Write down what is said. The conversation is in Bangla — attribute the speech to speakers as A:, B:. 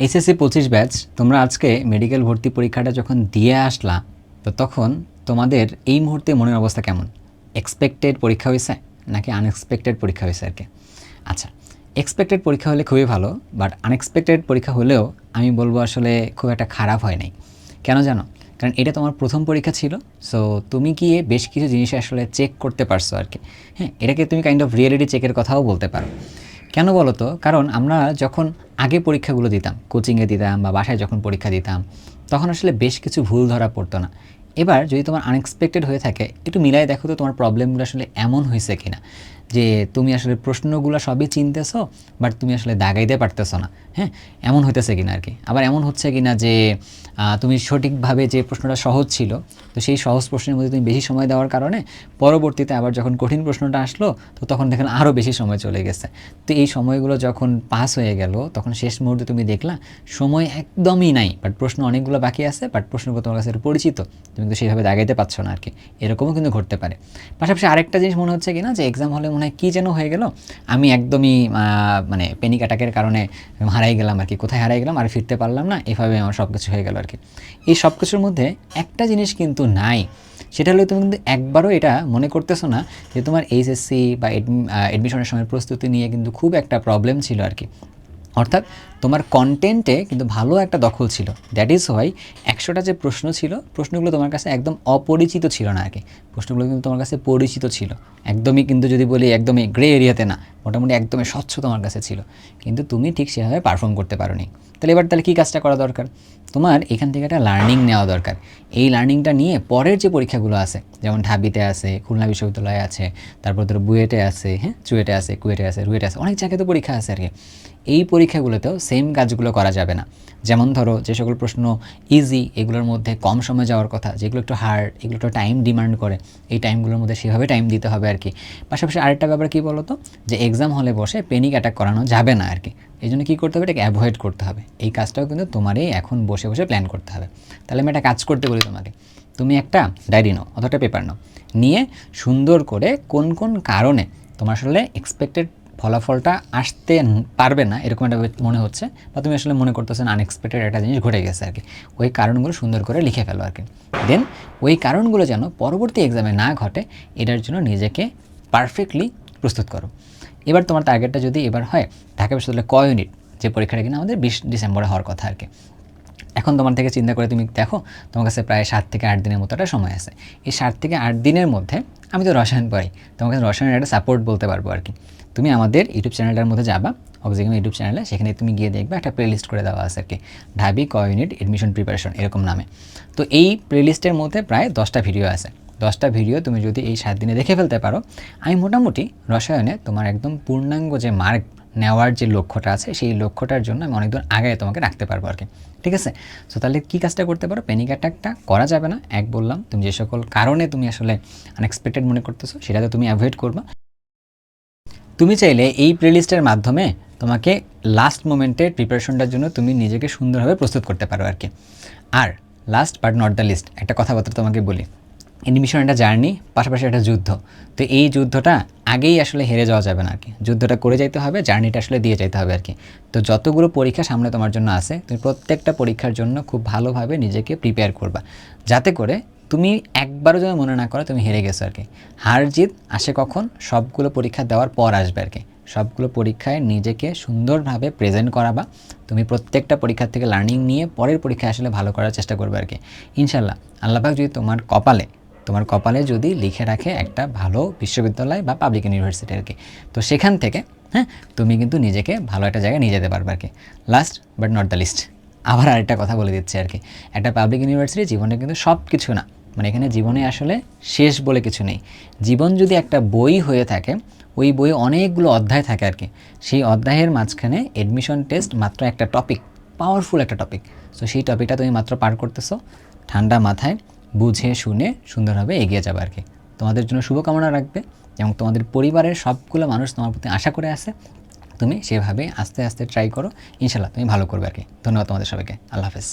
A: এইচএসসি 25 ব্যাচ তোমরা আজকে মেডিকেল ভর্তি পরীক্ষাটা যখন দিয়ে আসলা, তো তখন তোমাদের এই মুহূর্তে মনের অবস্থা কেমন? এক্সপেক্টেড পরীক্ষা হয়েছে নাকি আনএক্সপেক্টেড পরীক্ষা হয়েছে আর কি? আচ্ছা, এক্সপেক্টেড পরীক্ষা হলে খুবই ভালো, বাট আনএক্সপেক্টেড পরীক্ষা হলেও আমি বলবো আসলে খুব একটা খারাপ হয় নাই। কেন জানো? কারণ এটা তোমার প্রথম পরীক্ষা ছিল। সো তুমি গিয়ে বেশ কিছু জিনিস আসলে চেক করতে পারছো আর কি। হ্যাঁ, এটাকে তুমি কাইন্ড অফ রিয়েলিটি চেকের কথাও বলতে পারো। কেন বলো তো? কারণ আমরা যখন আগে পরীক্ষাগুলো দিতাম, কোচিংয়ে দিতাম বা বাসায় যখন পরীক্ষা দিতাম, তখন আসলে বেশ কিছু ভুল ধরা পড়তো না। এবার যদি তোমার আনএক্সপেক্টেড হয়ে থাকে, একটু মিলাই দেখো তো তোমার প্রবলেমগুলো আসলে এমন হয়েছে কিনা যে তুমি আসলে প্রশ্নগুলো সবই চিনতেছো, বাট তুমি আসলে দাগাইতে পারতেছো না। হ্যাঁ, এমন হইতেছে কিনা আর কি। আবার এমন হচ্ছে কিনা যে তুমি সঠিকভাবে যে প্রশ্নটা সহজ ছিল, তো সেই সহজ প্রশ্নের মধ্যে তুমি বেশি সময় দেওয়ার কারণে পরবর্তীতে আবার যখন কঠিন প্রশ্নটা আসলো, তো তখন দেখেন আরও বেশি সময় চলে গেছে। তো এই সময়গুলো যখন পাস হয়ে গেল, তখন শেষ মুহূর্তে তুমি দেখলা সময় একদমই নাই, বাট প্রশ্ন অনেকগুলো বাকি আছে, বাট প্রশ্নগুলো তোমার কাছে পরিচিত, তুমি কিন্তু সেইভাবে দাগাইতে পারছো না আর কি। এরকমও কিন্তু ঘটতে পারে। পাশাপাশি আরেকটা জিনিস মনে হচ্ছে কিনা যে এক্সাম হলে মনে হয় কী যেন হয়ে গেল, আমি একদমই মানে প্যানিক অ্যাটাকের কারণে হারাই গেলাম আর কি, কোথায় হারাই গেলাম আর ফিরতে পারলাম না, এভাবে আমার সব কিছু হয়ে গেল আর কি। এই সব কিছুর মধ্যে একটা জিনিস কিন্তু নাই, সেটা হলো তুমি কিন্তু একবারও এটা মনে করতেছো না যে তোমার এইচএসসি বা এডমিশনের সময় প্রস্তুতি নিয়ে কিন্তু খুব একটা প্রবলেম ছিল আর কি। অর্থাৎ তোমার কন্টেন্টে কিন্তু ভালো একটা দখল ছিল। দ্যাট ইজ ওয়াই 100টা যে প্রশ্ন ছিল, প্রশ্নগুলো তোমার কাছে একদম অপরিচিত ছিল না আর কি। প্রশ্নগুলো কিন্তু তোমার কাছে পরিচিত ছিল। একদমই কিন্তু যদি বলি একদমই গ্রে এরিয়াতে না, মোটামুটি একদমই স্বচ্ছ তোমার কাছে ছিল। কিন্তু তুমি ঠিক সেভাবে পারফর্ম করতে পারোনি। তাহলে কী কাজটা করা দরকার? তোমার এখান থেকে একটা লার্নিং নেওয়া দরকার। এই লার্নিংটা নিয়ে পরের যে পরীক্ষাগুলো আছে, যেমন ঢাবিতে আছে, খুলনা বিশ্ববিদ্যালয়ে আছে, তারপর ধরো বুয়েটে আছে, হ্যাঁ, চুয়েটে আছে, কুয়েটে আছে, রুয়েটে আছে, অনেক জায়গায় তো পরীক্ষা আছে আর কি। এই পরীক্ষাগুলোতেও সেম কাজগুলো করা যাবে না। যেমন ধরো যে সকল প্রশ্ন ইজি, এগুলোর মধ্যে কম সময় যাওয়ার কথা, যেগুলো একটু হার্ড, এগুলো একটু টাইম ডিমান্ড করে, এই টাইমগুলোর মধ্যে সেভাবে টাইম দিতে হবে আর কি। পাশাপাশি আরেকটা ব্যাপার কী বলো তো, যে এক্সাম হলে বসে প্যানিক অ্যাটাক করানো যাবে না আর কি। এই জন্য কী করতে হবে? এটাকে অ্যাভয়েড করতে হবে। এই কাজটাও কিন্তু তোমারই এখন বসে বসে প্ল্যান করতে হবে। তাহলে আমি একটা কাজ করতে বলি তোমাকে, তুমি একটা ডায়েরি নাও অথবা একটা পেপার নাও, নিয়ে সুন্দর করে কোন কোন কারণে তোমার আসলে এক্সপেক্টেড ফলাফলটা আসতে পারবে না এরকম একটা মনে হচ্ছে, বা তুমি আসলে মনে করতেছেন আনএক্সপেক্টেড একটা জিনিস ঘটে গেছে আর কি, ওই কারণগুলো সুন্দর করে লিখে ফেলো আর কি। দেন ওই কারণগুলো যেন পরবর্তী এক্সামে না ঘটে, এটার জন্য নিজেকে পারফেক্টলি প্রস্তুত করো। এবার তোমার টার্গেটটা যদি এবার হয় ঢাকা বিশ্ববিদ্যালয়ে ক ইউনিট, যে পরীক্ষাটা কিনা আমাদের 20 ডিসেম্বরে হওয়ার কথা আর কি। এখন তোমার থেকে চিন্তা করে তুমি দেখো, তোমার কাছে প্রায় 7 থেকে 8 দিনের মতো একটা সময় আছে। এই 7 থেকে 8 দিনের মধ্যে আমি তো রসায়ন পড়ি, তোমার কাছে রসায়নের একটা সাপোর্ট বলতে পারবো আর কি। তুমি আমাদের ইউটিউব চ্যানেলটার মধ্যে যাবা, অক্সিজেন ইউটিউব চ্যানেলে, সেখানে তুমি গিয়ে দেখবে একটা প্লেলিস্ট করে দেওয়া আছে আর কি, ঢাবি ক ইউনিট এডমিশন প্রিপারেশন এরকম নামে। তো এই প্লেলিস্টের মধ্যে প্রায় 10টা ভিডিও আছে। 10টা ভিডিও তুমি যদি এই 7 দিনে দেখে ফেলতে পারো, আমি মোটামুটি রসায়নে তোমার একদম পূর্ণাঙ্গ যে মার্ক নেওয়ার যে লক্ষ্যটা আছে, সেই লক্ষ্যটার জন্য আমি অনেক দূর আগে তোমাকে রাখতে পারবো আর কি। ঠিক আছে? সো তাহলে কী কাজটা করতে পারো? প্যানিক অ্যাটাকটা করা যাবে না। এক বললাম, তুমি যে সকল কারণে তুমি আসলে আনএক্সপেক্টেড মনে করতেছো, সেটাতে তুমি অ্যাভয়েড করবা। তুমি চাইলে এই প্লেলিস্টের মাধ্যমে তোমাকে লাস্ট মোমেন্টের প্রিপারেশনটার জন্য তুমি নিজেকে সুন্দরভাবে প্রস্তুত করতে পারো আর কি। আর last but not the least, একটা কথাবার্তা তোমাকে বলি, এডমিশন একটা জার্নি, পাশাপাশি একটা যুদ্ধ। তো এই যুদ্ধটা আগেই আসলে হেরে যাওয়া যাবে না আর কি, যুদ্ধটা করে যাইতে হবে, জার্নিটা আসলে দিয়ে যাইতে হবে আর কি। তো যতগুলো পরীক্ষা সামনে তোমার জন্য আছে, তুমি প্রত্যেকটা পরীক্ষার জন্য খুব ভালোভাবে নিজেকে প্রিপেয়ার করবা, যাতে করে তুমি একবারও যেন মনে না করো তুমি হেরে গেছো আর কি। হার জিত আসে কখন? সবগুলো পরীক্ষা দেওয়ার পর আসবে আর কি। সবগুলো পরীক্ষায় নিজেকে সুন্দরভাবে প্রেজেন্ট করাবা, তুমি প্রত্যেকটা পরীক্ষার থেকে লার্নিং নিয়ে পরের পরীক্ষায় আসলে ভালো করার চেষ্টা করবে আর কি। ইনশাল্লাহ আল্লাহ পাক যদি তোমার কপালে যদি লিখে রাখে একটা ভালো বিশ্ববিদ্যালয় বা পাবলিক ইউনিভার্সিটি আর কি, তো সেখান থেকে হ্যাঁ তুমি কিন্তু নিজেকে ভালো একটা জায়গায় নিয়ে যেতে পারবে আর কি। Last but not the least, আবার আরেকটা কথা বলে দিচ্ছি আর কি, একটা পাবলিক ইউনিভার্সিটি জীবনে কিন্তু সব কিছু না, মানে এখানে জীবনে আসলে শেষ বলে কিছু নেই। জীবন যদি একটা বই হয়ে থাকে, ওই বইয়ে অনেকগুলো অধ্যায় থাকে আর কি, সেই অধ্যায়ের মাঝখানে এডমিশন টেস্ট মাত্র একটা টপিক, পাওয়ারফুল একটা টপিক। সো সেই টপিকটা তুমি মাত্র পার করতেছো, ঠান্ডা মাথায় বুঝে শুনে সুন্দরভাবে এগিয়ে যাবে আর কি। তোমাদের জন্য শুভকামনা রাখবে, এবং তোমাদের পরিবারের সবগুলো মানুষ তোমার প্রতি আশা করে আছে, তুমি সেভাবে আস্তে আস্তে ট্রাই করো, ইনশাল্লাহ তুমি ভালো করবে আর কি। ধন্যবাদ তোমাদের সবাইকে, আল্লাহ হাফেজ।